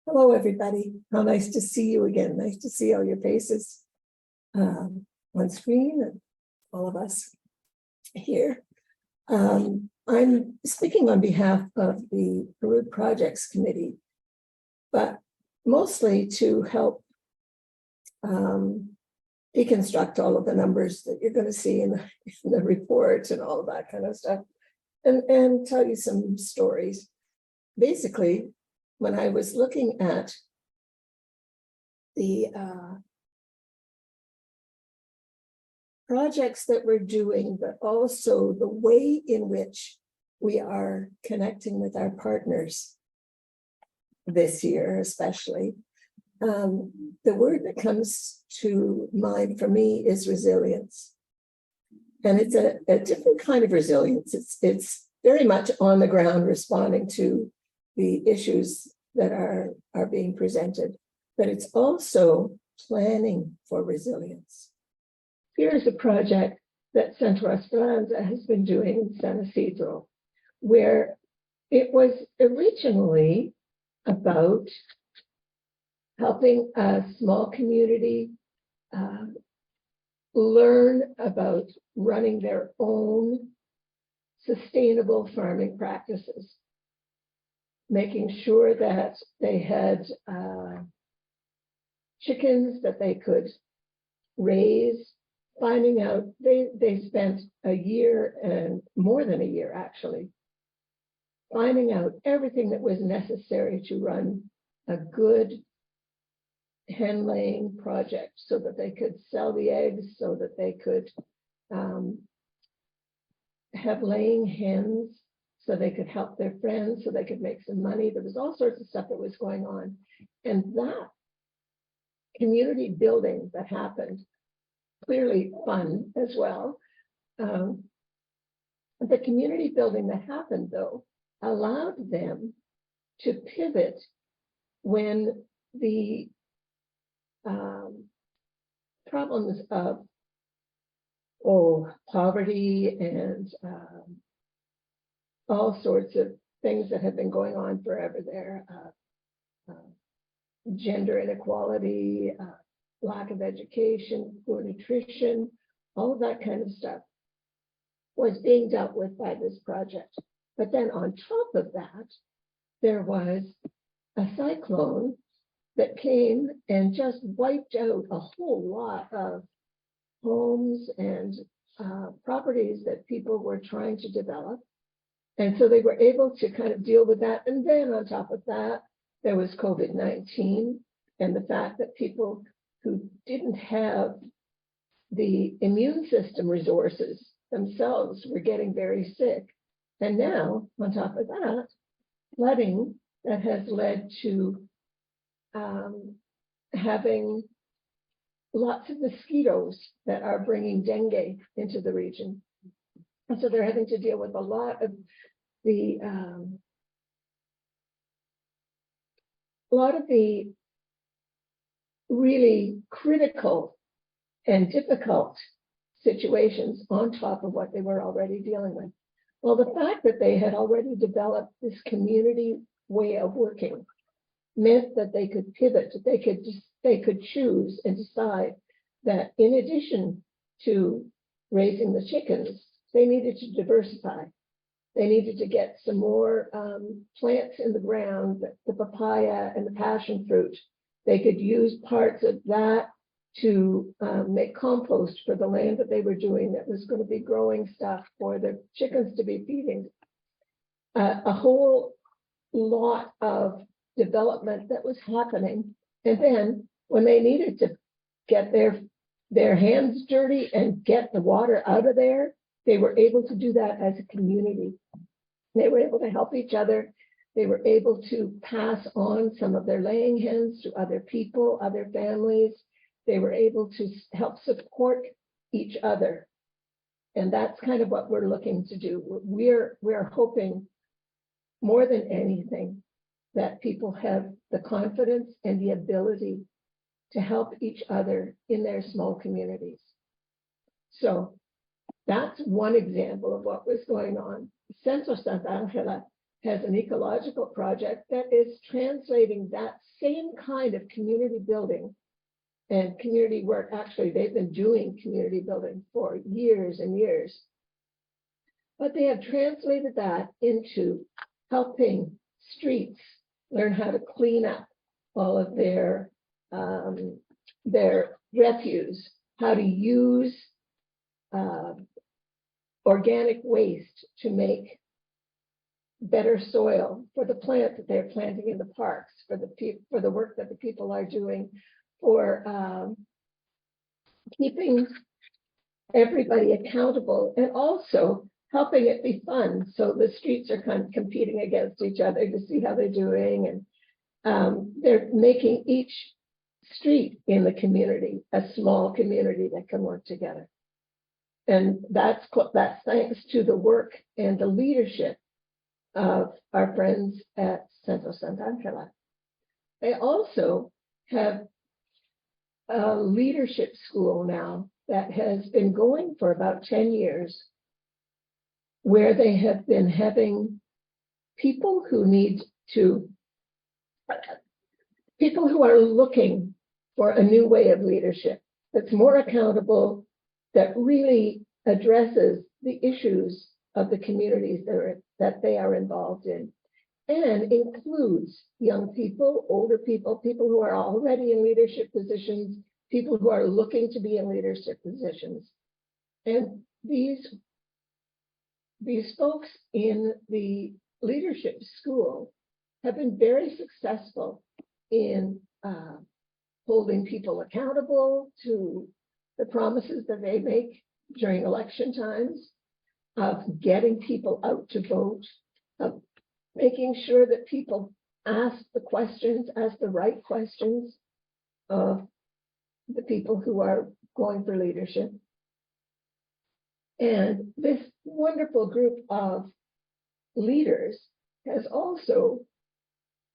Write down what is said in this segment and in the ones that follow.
Hello, everybody. How nice to see you again. Nice to see all your faces on screen and all of us here. I'm speaking on behalf of the Peru Projects Committee, but mostly to help deconstruct all of the numbers that you're going to see in the reports and all of that kind of stuff, and tell you some stories. Basically, when I was looking at the projects that we're doing, but also the way in which we are connecting with our partners this year, especially, the word that comes to mind for me is resilience. And it's a different kind of resilience. It's very much on the ground responding to the issues that are being presented, but it's also planning for resilience. Here's a project that Centro Esperanza has been doing in San Isidro, where it was originally about helping a small community learn about running their own sustainable farming practices, making sure that they had chickens that they could raise, finding out, they spent a year and more than a year actually, finding out everything that was necessary to run a good hen laying project so that they could sell the eggs, so that they could have laying hens, so they could help their friends, so they could make some money. There was all sorts of stuff that was going on. And that community building that happened, clearly fun as well. The community building that happened, though, allowed them to pivot when the problems of poverty and all sorts of things that have been going on forever there, gender inequality, lack of education, poor nutrition, all of that kind of stuff was being dealt with by this project. But then on top of that, there was a cyclone that came and just wiped out a whole lot of homes and properties that people were trying to develop. And so they were able to kind of deal with that. And then on top of that, there was COVID-19 and the fact that people who didn't have the immune system resources themselves were getting very sick. And now, on top of that, flooding that has led to having lots of mosquitoes that are bringing dengue into the region. And so they're having to deal with a lot of the really critical and difficult situations on top of what they were already dealing with. Well, the fact that they had already developed this community way of working meant that they could pivot, they could choose and decide that in addition to raising the chickens, they needed to diversify. They needed to get some more plants in the ground, the papaya and the passion fruit. They could use parts of that to make compost for the land that they were doing that was going to be growing stuff for the chickens to be feeding. A whole lot of development that was happening. And then when they needed to get their hands dirty and get the water out of there, they were able to do that as a community. They were able to help each other. They were able to pass on some of their laying hens to other people, other families. They were able to help support each other. And that's kind of what we're looking to do. We're hoping more than anything that people have the confidence and the ability to help each other in their small communities. So that's one example of what was going on. Centro Santa Angela has an ecological project that is translating that same kind of community building and community work. Actually, they've been doing community building for years and years, but they have translated that into helping streets learn how to clean up all of their refuse, how to use organic waste to make better soil for the plants that they're planting in the parks, for the work that the people are doing, for keeping everybody accountable, and also helping it be fun. So the streets are kind of competing against each other to see how they're doing, and they're making each street in the community a small community that can work together. And that's thanks to the work and the leadership of our friends at Centro Sant'Angela. They also have a leadership school now that has been going for about 10 years, where they have been having people who are looking for a new way of leadership that's more accountable, that really addresses the issues of the communities that they are involved in, and includes young people, older people, people who are already in leadership positions, people who are looking to be in leadership positions. And these folks in the leadership school have been very successful in holding people accountable to the promises that they make during election times, of getting people out to vote, of making sure that people ask the right questions of the people who are going for leadership. And this wonderful group of leaders has also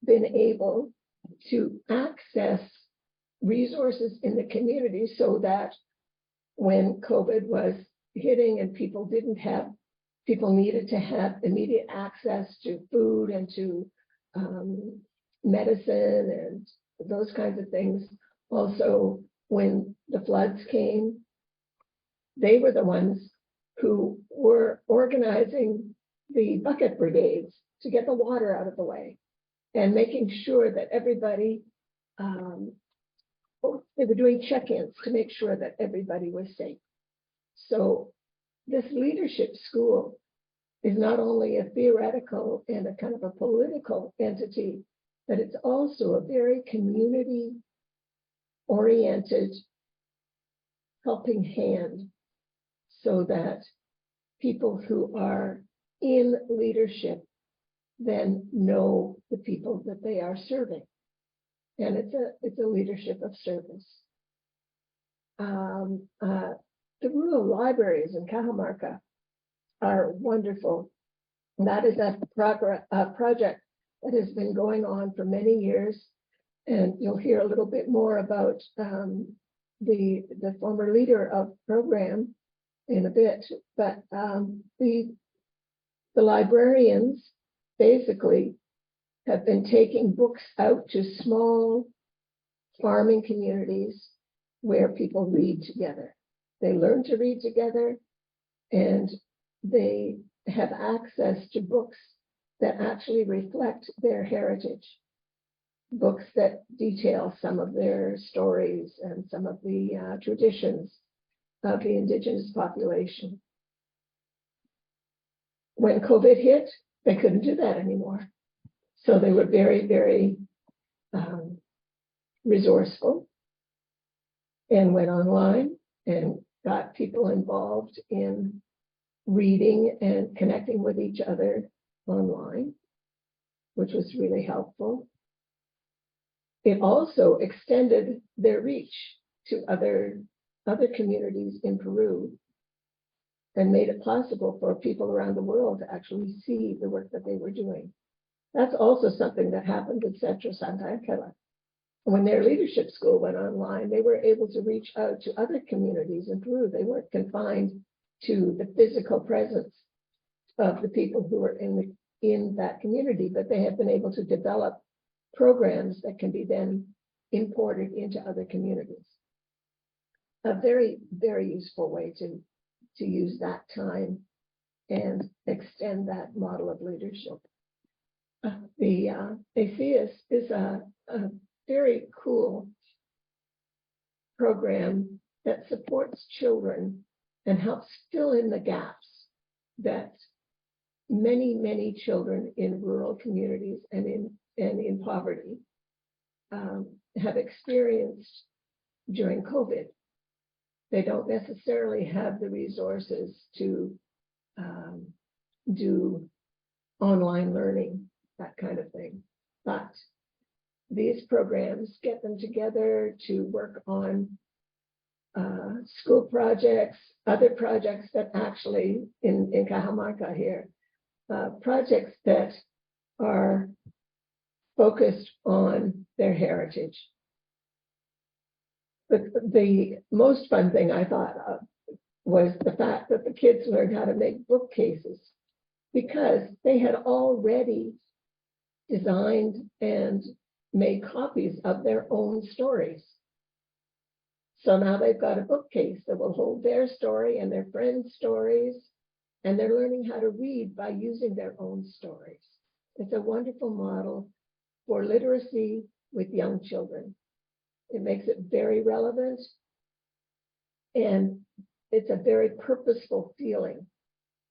been able to access resources in the community, so that when COVID was hitting and people needed to have immediate access to food and to medicine and those kinds of things. Also, when the floods came, they were the ones who were organizing the bucket brigades to get the water out of the way and making sure that everybody, they were doing check-ins to make sure that everybody was safe. So this leadership school is not only a theoretical and a kind of a political entity, but it's also a very community-oriented helping hand, so that people who are in leadership then know the people that they are serving. And it's a leadership of service. The rural libraries in Cajamarca are wonderful. And that is a project that has been going on for many years. And you'll hear a little bit more about the former leader of the program in a bit. But the librarians basically have been taking books out to small farming communities where people read together. They learn to read together, and they have access to books that actually reflect their heritage, books that detail some of their stories and some of the traditions of the indigenous population. When COVID hit, they couldn't do that anymore. So they were very, very resourceful and went online and got people involved in reading and connecting with each other online, which was really helpful. It also extended their reach to other communities in Peru and made it possible for people around the world to actually see the work that they were doing. That's also something that happened at Centro Sant'Angela. When their leadership school went online, they were able to reach out to other communities in Peru. They weren't confined to the physical presence of the people who were in in that community, but they have been able to develop programs that can be then imported into other communities. A very, very useful way to use that time and extend that model of leadership. The ACEUS is a very cool program that supports children and helps fill in the gaps that many, many children in rural communities and in poverty have experienced during COVID. They don't necessarily have the resources to do online learning, that kind of thing. But these programs get them together to work on school projects, other projects that actually, in Cajamarca here, projects that are focused on their heritage. But the most fun thing I thought of was the fact that the kids learned how to make bookcases, because they had already designed and made copies of their own stories. So now they've got a bookcase that will hold their story and their friends' stories, and they're learning how to read by using their own stories. It's a wonderful model for literacy with young children. It makes it very relevant, and it's a very purposeful feeling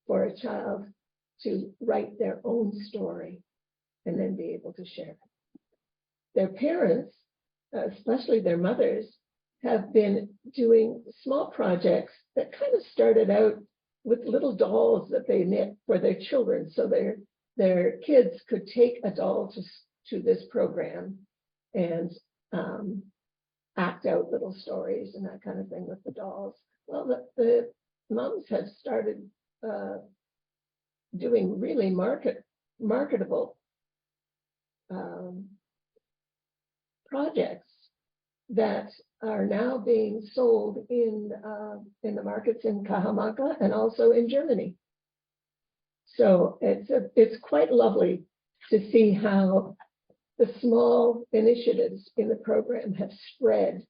for a child to write their own story and then be able to share it. Their parents, especially their mothers, have been doing small projects that kind of started out with little dolls that they knit for their children, so their kids could take a doll to this program and act out little stories and that kind of thing with the dolls. Well, the moms have started doing really marketable projects that are now being sold in the markets in Cajamarca and also in Germany. So it's quite lovely to see how the small initiatives in the program have spread,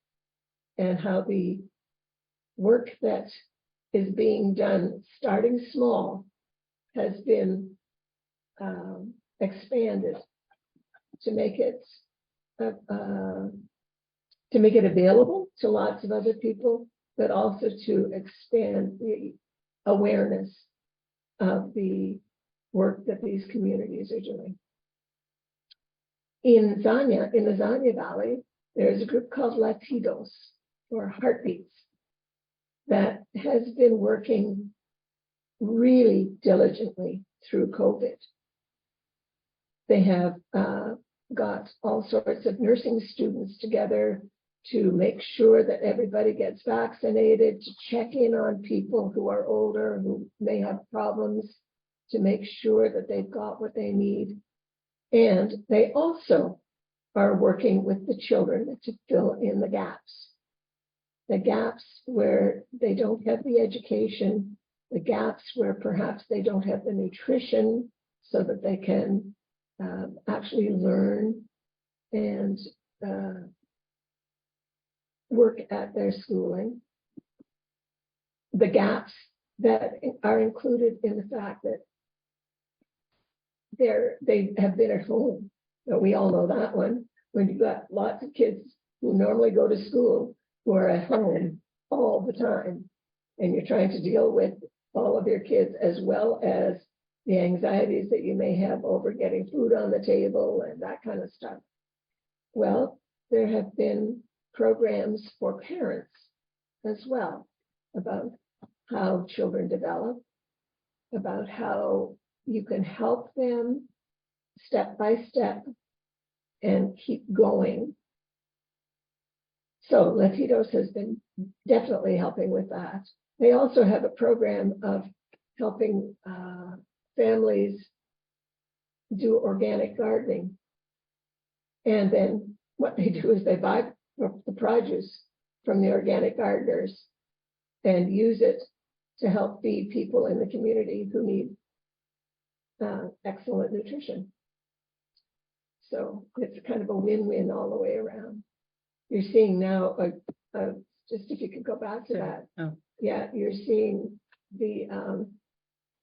and how the work that is being done, starting small, has been expanded to make it available to lots of other people, but also to expand the awareness of the work that these communities are doing. In the Zanya Valley, there's a group called Latidos, or Heartbeats, that has been working really diligently through COVID. They have got all sorts of nursing students together to make sure that everybody gets vaccinated, to check in on people who are older, who may have problems, to make sure that they've got what they need. And they also are working with the children to fill in the gaps where they don't have the education, the gaps where perhaps they don't have the nutrition so that they can actually learn and work at their schooling. The gaps that are included in the fact that they have been at home. Now, we all know that one. When you've got lots of kids who normally go to school who are at home all the time, and you're trying to deal with all of your kids, as well as the anxieties that you may have over getting food on the table and that kind of stuff. Well, there have been programs for parents as well about how children develop, about how you can help them step by step and keep going. So Latidos has been definitely helping with that. They also have a program of helping families do organic gardening. And then what they do is they buy the produce from the organic gardeners and use it to help feed people in the community who need excellent nutrition. So it's kind of a win-win all the way around. You're seeing now, just if you could go back to that, yeah, you're seeing the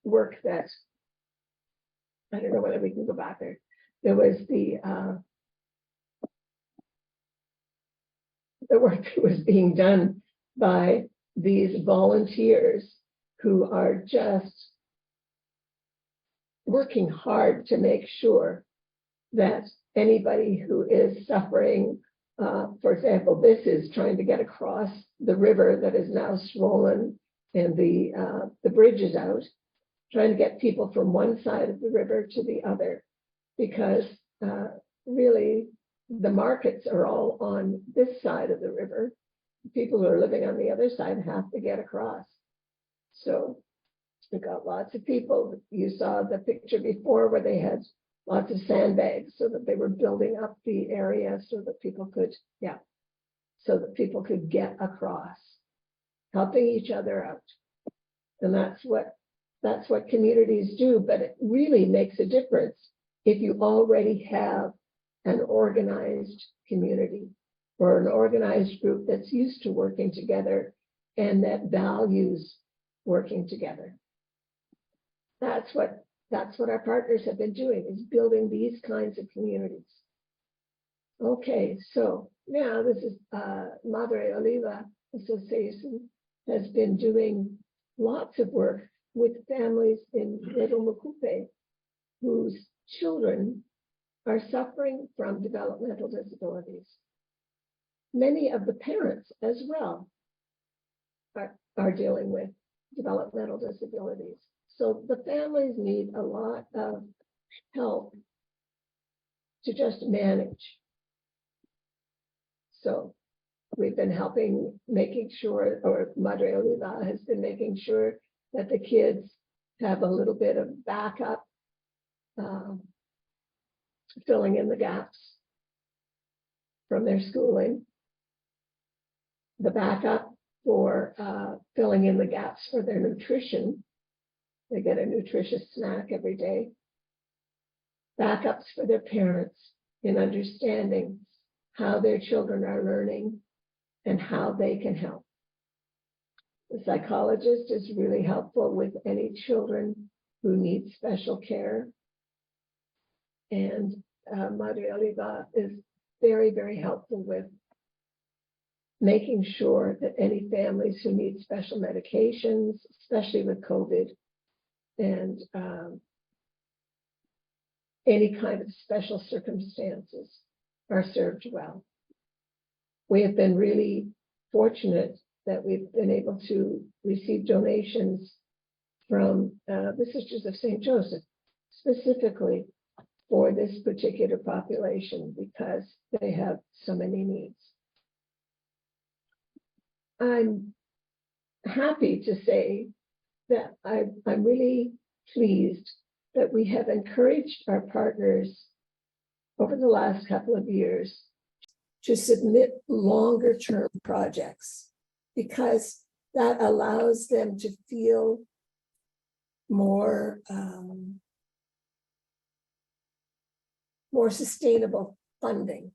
work that, I don't know whether we can go back there. There was the work that was being done by these volunteers who are just working hard to make sure that anybody who is suffering, for example, this is trying to get across the river that is now swollen and the bridge is out, trying to get people from one side of the river to the other, because really the markets are all on this side of the river. People who are living on the other side have to get across. So we got lots of people. You saw the picture before where they had lots of sandbags so that they were building up the area so that people could, so that people could get across, helping each other out. And that's what communities do, but it really makes a difference if you already have an organized community or an organized group that's used to working together and that values working together. That's what our partners have been doing, is building these kinds of communities. Okay, so now this is Madre Oliva Association has been doing lots of work with families in Little Mucupe whose children are suffering from developmental disabilities. Many of the parents as well are dealing with developmental disabilities. So the families need a lot of help to just manage. So we've been helping, making sure, or Madre Oliva has been making sure that the kids have a little bit of backup, filling in the gaps from their schooling, the backup for filling in the gaps for their nutrition. They get a nutritious snack every day. Backups for their parents in understanding how their children are learning and how they can help. The psychologist is really helpful with any children who need special care. And Madre Oliva is very, very helpful with making sure that any families who need special medications, especially with COVID, and any kind of special circumstances are served well. We have been really fortunate that we've been able to receive donations from the Sisters of St. Joseph, specifically for this particular population because they have so many needs. I'm happy to say that I'm really pleased that we have encouraged our partners over the last couple of years to submit longer term projects, because that allows them to feel more sustainable funding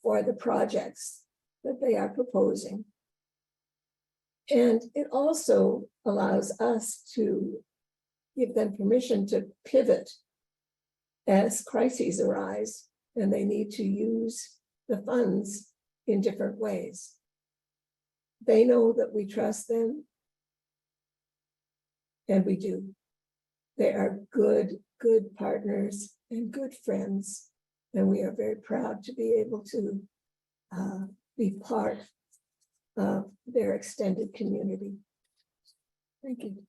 for the projects that they are proposing. And it also allows us to give them permission to pivot as crises arise and they need to use the funds in different ways. They know that we trust them, and we do. They are good partners and good friends, and we are very proud to be able to be part of their extended community. Thank you.